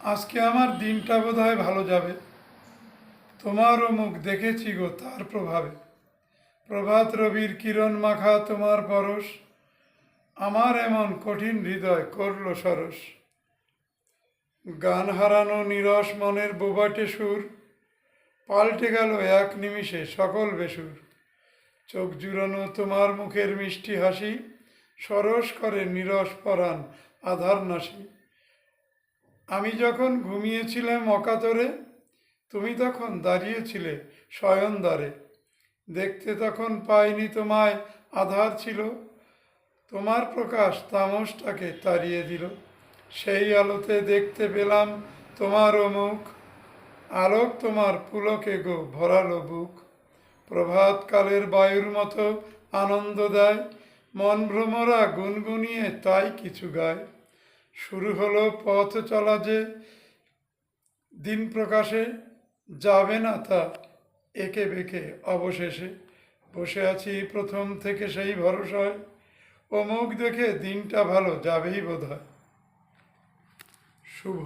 আজকে আমার দিনটা বোধহয় ভালো যাবে। তোমারও মুখ দেখেছি গো তার প্রভাবে। প্রভাত রবির কিরণ মাখা তোমার পরশ আমার এমন কঠিন হৃদয় করল সরস। গান হারানো নিরস মনের বোবাটে সুর পাল্টে গেল এক নিমিষে সকল বেসুর। চোখ জুড়ানো তোমার মুখের মিষ্টি হাসি সরস করে নিরস পরাণ আধার নাসি। আমি যখন ঘুমিয়েছিলাম অকাতরে তুমি তখন দাঁড়িয়েছিলে শয়ন দ্বারে। দেখতে তখন পাইনি তোমায়, আধার ছিল, তোমার প্রকাশ তামসটাকে তাড়িয়ে দিল। সেই আলোতে দেখতে পেলাম তোমারও মুখ, আলোক তোমার পুলকে গো ভরালো বুক। প্রভাতকালের বায়ুর মতো আনন্দ দেয়, মন ভ্রমরা গুনগুনিয়ে তাই কিছু গায়। শুরু হলো পথ চলা যে দিন প্রকাশে, যাবে না তা একে বেঁকে অবশেষে। বসে আছি প্রথম থেকে সেই ভরসায়, ও মুখ দেখে দিনটা ভালো যাবেই বোধহয়। শুভ।